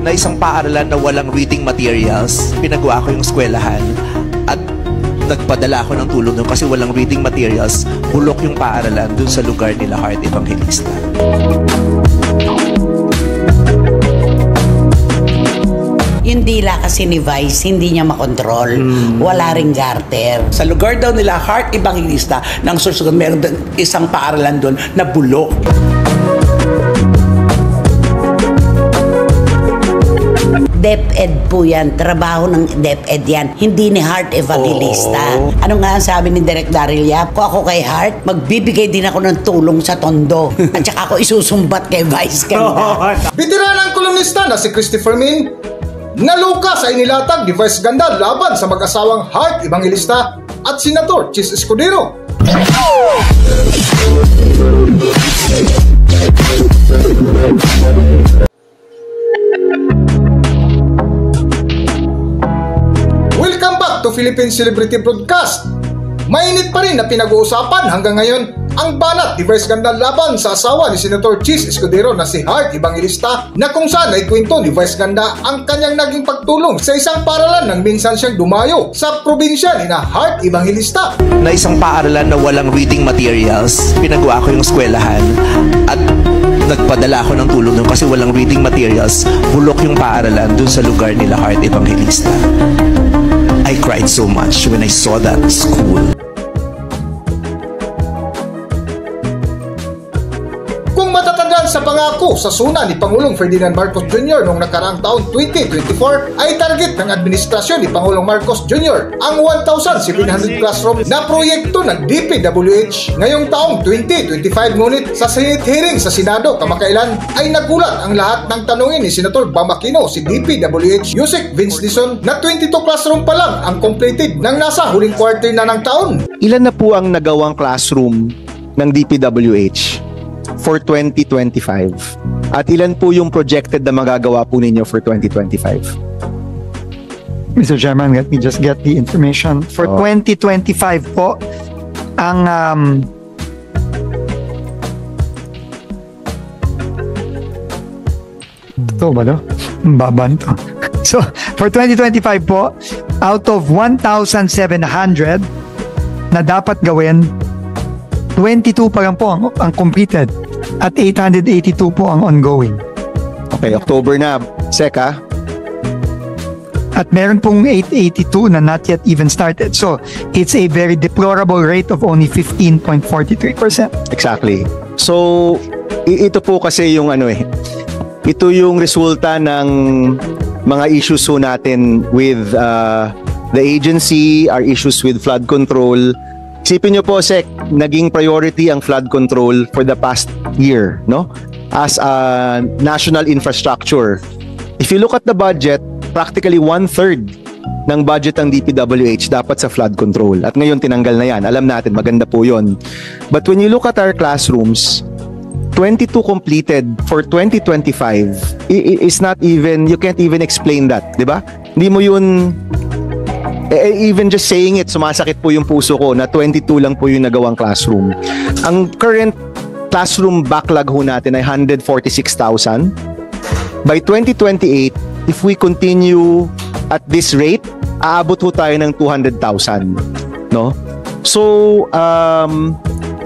na isang paaralan na walang reading materials. Pinagawa ko yung eskwelahan at nagpadala ako ng tulong doon kasi walang reading materials. Bulok yung paaralan doon sa lugar nila Heart Evangelista. Yung dila kasi ni Vice, hindi niya makontrol. Wala ring garter. Sa lugar daw nila, Heart Evangelista, ng Sorsogon, meron isang paaralan doon na bulok. DepEd po yan. Trabaho ng DepEd yan. Hindi ni Heart Evangelista. Ano nga ang sabi ni Direk Daryl Yap? Kung ako kay Heart, magbibigay din ako ng tulong sa Tondo. At saka ako isusumbat kay Vice Ganda. Veteranang kolumnista na si Christopher Min, naluka sa inilatag ni Vice Ganda laban sa mag-asawang Heart Evangelista at Senator Chis Escudero. Welcome back to Philippine Celebrity Broadcast. Mainit pa rin na pinag-uusapan hanggang ngayon ang banat ni Vice Ganda laban sa asawa ni Senator Chis Escudero na si Heart Evangelista, na kung saan ay kwento ni Vice Ganda ang kanyang naging pagtulong sa isang paaralan nang minsan siyang dumayo sa probinsya ni na Heart Evangelista. Na isang paaralan na walang reading materials. Pinagawa ko yung eskwelahan at nagpadala ako ng tulong doon kasi walang reading materials. Bulok yung paaralan doon sa lugar nila Heart Evangelista. I cried so much when I saw that school. Kung matatandaan sa pangako sa suna ni Pangulong Ferdinand Marcos Jr. noong nakaraang taon 2024, ay target ng administrasyon ni Pangulong Marcos Jr. ang 1,700 classroom na proyekto ng DPWH ngayong taong 2025. Ngunit sa Senate hearing sa Senado kamakailan ay nagulat ang lahat ng tanungin ni Senator Bam Aquino, si DPWH Yusek Vince Dizon, na 22 classroom pa lang ang completed ng nasa huling quarter na ng taon. Ilan na po ang nagawang classroom ng DPWH for 2025? At ilan po yung projected na magagawa po ninyo for 2025? Mr. Chairman, let me just get the information. For 2025 po, ang ito ba no? Baba nito. So, for 2025 po, out of 1,700 na dapat gawin, 22 pa lang po ang completed at 882 po ang ongoing. Okay, October na, Seka. At meron pong 882 na not yet even started. So, it's a very deplorable rate of only 15.43%. Exactly. So, ito po kasi yung ito yung resulta ng mga issues po natin with the agency, our issues with flood control. Isipin nyo po, Sek, naging priority ang flood control for the past year, no? As a national infrastructure. If you look at the budget, practically 1/3 ng budget ng DPWH dapat sa flood control. At ngayon tinanggal na yan. Alam natin, maganda po yun. But when you look at our classrooms, 22 completed for 2025 is not even, you can't even explain that, di ba? Hindi mo yun, even just saying it, sumasakit po yung puso ko na 22 lang po yung nagawang classroom. Ang current classroom backlog ho natin ay 146,000. By 2028, if we continue at this rate, aabot ho tayo ng 200,000, no? So,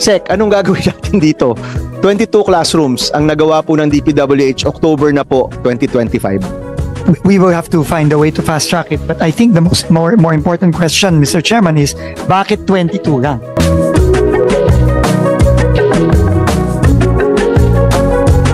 Sek, anong gagawin natin dito? 22 classrooms ang nagawa po ng DPWH, October na po, 2025. We will have to find a way to fast track it. But I think the more important question, Mr. Chairman, is bakit 22 lang?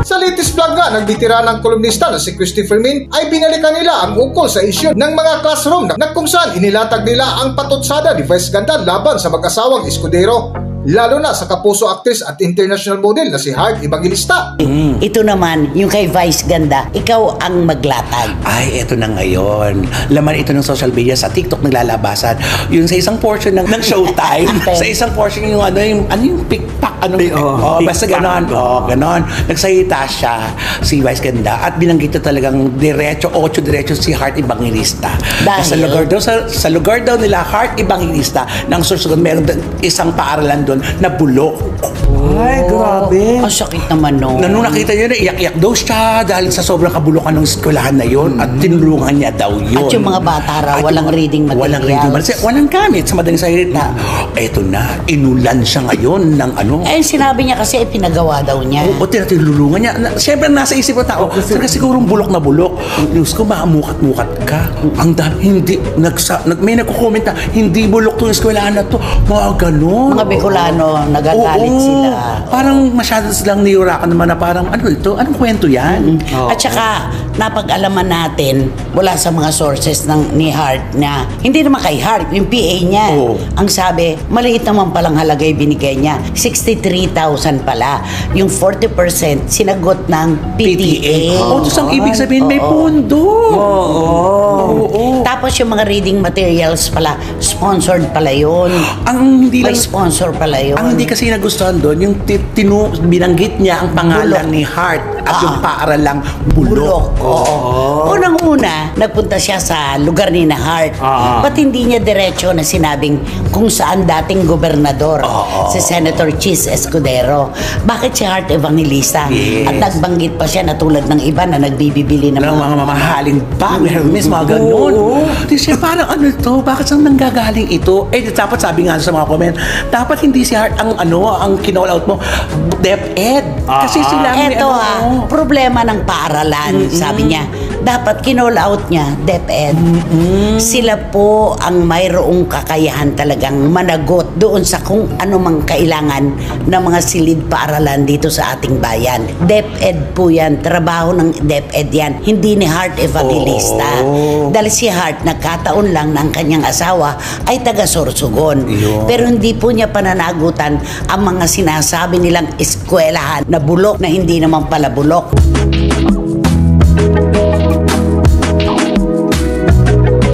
Sa latest vlog nga ng bitiranang kolumnista na si Christopher Min, ay binalikan nila ang ukol sa isyu ng mga classroom na kung saan inilatag nila ang patutsada ni Vice Ganda laban sa mag-asawang Escudero, lalo na sa kapuso actress at international model na si Heart Evangelista. Ito naman, yung kay Vice Ganda, ikaw ang maglatag. Ay, eto na ngayon. Laman ito ng social media, sa TikTok naglalabasan. Yung sa isang portion ng Showtime, sa isang portion yung yung pick-pack, basta ganon. Ganon. Nagsayita siya, si Vice Ganda, at binanggit na talagang diretso si Heart Evangelista. Sa lugar daw nila, Heart Evangelista, ng Sorsogon, meron isang paaralan doon na bulok. Ay, grabe Grabe. Ang sakit naman no. Na nung nakita niya na iyak-iyak daw siya dahil sa sobrang kabulukan ng eskwelahan na yon at tinulungan niya daw yun. At yung mga bata raw, At walang yung- reading materials. Walang reading materials. Walang gamit sa madaling salita. Eto na, inulan siya ngayon ng ano. Eh, sinabi niya kasi pinagawa daw niya. O tinulungan niya. Siyempre, nasa isip ng tao, sigurong bulok na bulok. News ko, maamukat-mukat ka. Ang dami, hindi, may nagko-comment na, hindi bulok itong eskwelahan na to. Mga ganon. Mga Bicolano, nagagalit Oo. sila. Parang masyado silang niyurakan naman na parang, ano ito? Anong kwento yan? At saka, napag-alaman natin mula sa mga sources ni Hart na hindi naman kay Hart, yung PA niya. Oo. Ang sabi, maliit naman palang halaga yung binigay niya. 63,000 pala. Yung 40% sinagot ng PTA. O, tapos ang ibig sabihin, may pondo. Oo. Tapos yung mga reading materials pala, sponsored pala yun. Ang hindi May lang, sponsor pala yun. ang hindi kasi nagustuhan doon, yung binanggit niya ang pangalan Bulok. ni Hart at yung paaralang bulok. Oo. Unang-una, nagpunta siya sa lugar ni na Hart. Ba't hindi niya diretso na sinabing kung saan dating gobernador, si Senator Chis Escudero? Bakit si Hart Evangelista? Yes. At nagbanggit pa siya na tulad ng iba na nagbibili ng Ng mga mamahaling bag, Hermes, mga ganun. Di siya parang ano ito, bakit saan nanggagaling ito? Eh, dapat sabi nga sa mga comment, dapat hindi si Hart ang ang kinall out mo, DepEd. Kasi sila may Eto problema ng paaralan, sabi niya. Dapat kinall out niya, DepEd. Sila po ang mayroong kakayahan talagang managot doon sa kung ano mang kailangan ng mga silid paaralan dito sa ating bayan. DepEd po yan, trabaho ng DepEd yan, hindi ni Hart Evangelista. Dahil si Hart, nagkataon lang ng kanyang asawa ay taga Sorsogon. Pero hindi po niya pananagutan ang mga sinasabi nilang eskwelahan na bulok na hindi naman pala bulok.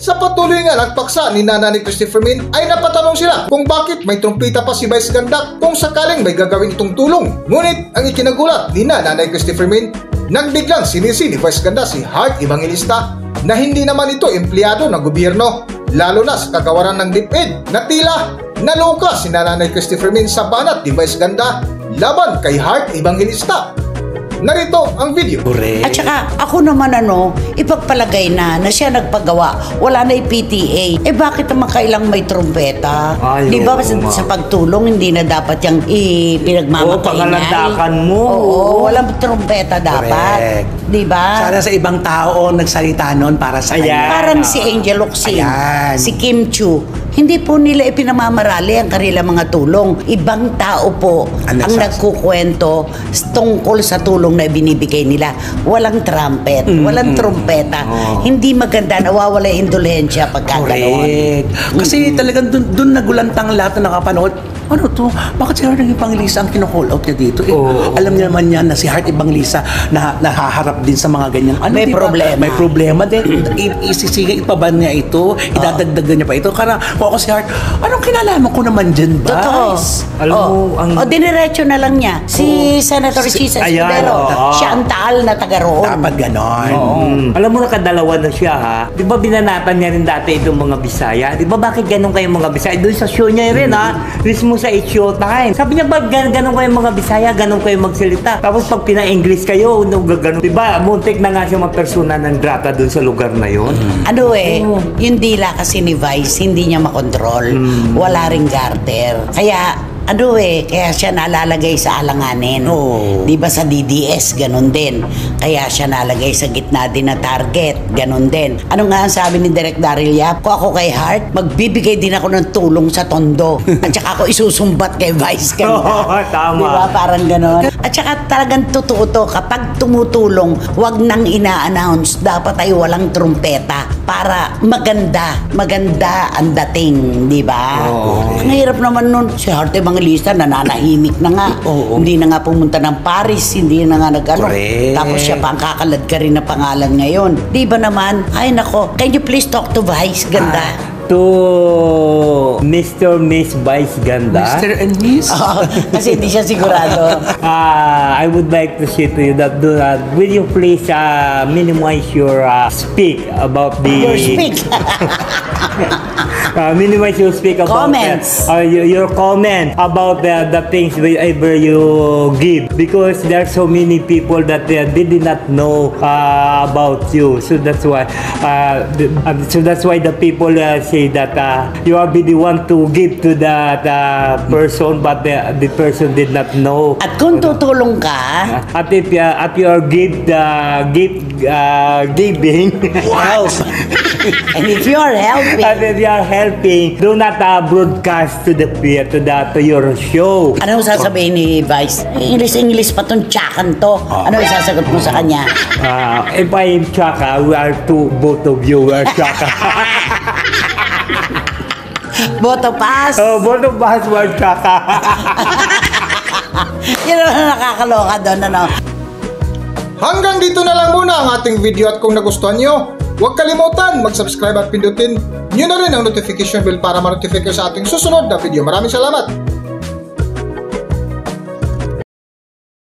Sa patuloy nga nagpaksa ni Nana ni Christopher Min ay napatanong sila kung bakit may trumpeta pa si Vice Ganda kung sakaling may gagawin itong tulong. Ngunit ang ikinagulat ni Nana ni Christopher Min, nang biglang sinisi ni Vice Ganda si Hart Evangelista na hindi naman ito empleyado ng gobyerno, lalo na sa kagawaran ng DepEd na tila naloka si Nana ni Christopher Min sa banat ni Vice Ganda laban kay Hart Evangelista. Narito ang video. Correct. At saka ako naman ipagpalagay na siya nagpagawa, wala na yung PTA. Eh bakit naman kailang may trumpeta? Ay, Di ba oo, sa pagtulong hindi na dapat yung pinagmamatay pangalandakan mo. Oo, walang trumpeta dapat. Correct. Di ba? Sana sa ibang tao nagsalita noon para sa Ayan. Parang si Angel Locsin, Ayan. si Kim Chu, hindi po nila ipinamamarali ang kanilang mga tulong. Ibang tao po Ang ang nagkukwento tungkol sa tulong na binibigay nila. Walang trumpet, walang trumpeta. Hindi maganda, nawawala yung indulhensya pagka ganoon. Correct. Kasi talagang dun nagulantang lahat na nakapanood. Ano to? Bakit si Hart Evangelista ang kino-call out niya dito? Alam niya naman yan na si Hart Evangelista na nahaharap din sa mga ganyan. May diba? problema. May problema din. Isisiga, ipaban niya ito. Idadagdagan niya pa ito. Kaya kung ako si Hart, anong kinalaman ko naman dyan ba? Totoo. Alam mo, ang- diniretso na lang niya. Si Senator Chis Ayan, Escudero, oo. siya ang taal na taga roon. Dapat ganon. Alam mo, nakadalawa na siya, ha? Di ba binanatan niya rin dati itong mga Bisaya? Di ba bakit ganun kayong mga Bisaya? Doon sa show niya rin, ha? Mismo sa It's Showtime. Sabi niya, ba ganun kayong mga Bisaya? Ganun kayong magsalita? Tapos pag pina-English kayo, ganun. Di ba, muntik na nga siya mapersona ng drata doon sa lugar na yun. Yung dila kasi ni Vice, hindi niya makontrol. Wala ring garter. Kaya kaya siya nalalagay sa alanganin. Di ba sa DDS, ganun din. Kaya siya nalagay sa gitna din na target, ganun din. Ano nga ang sabi ni Direk Daryl Yap? Kung ako kay Hart, magbibigay din ako ng tulong sa tondo. At saka ako isusumbat kay Vice Ganda. Tama. Di ba? Parang ganun. At saka talagang totoo to, kapag tumutulong, wag nang ina-announce. Dapat ay walang trumpeta para maganda ang dating, di ba? Ang hirap naman nun, si Hart Evangelista nananahimik na nga. Hindi na nga pumunta ng Paris, hindi na nga nag-ano. Correct. Tapos siya pa ang kakalad ka rin na pangalan ngayon. Di ba naman? Ay nako, can you please talk to Vice Ganda? To Mr. Miss Vice Ganda. Mr. and Miss? Kasi hindi siya sigurado. I would like to say to you that will you please minimize your speak about the Your speak. minimize your speak about Comments. your comment about the things wherever you give, because there are so many people that they did not know about you. So that's why the people say that you are the one to give to the person, but the person did not know. At kung tutulong ka, At if you are giving, help. And if you are helping, and if you are helping, do not broadcast to your show. ano sasabihin ni Vice? English pa tong tsakan to. Ano isasagot mo sa kanya? If I am Chaka, we are both of you are Chaka. Boto pass. Both of us were Chaka. Yun naman nakakaloka doon, ano? Hanggang dito na lang muna ang ating video, at kung nagustuhan nyo, huwag kalimutan mag-subscribe at pindutin nyo na rin ang notification bell para ma-notify kayo sa ating susunod na video. Maraming salamat!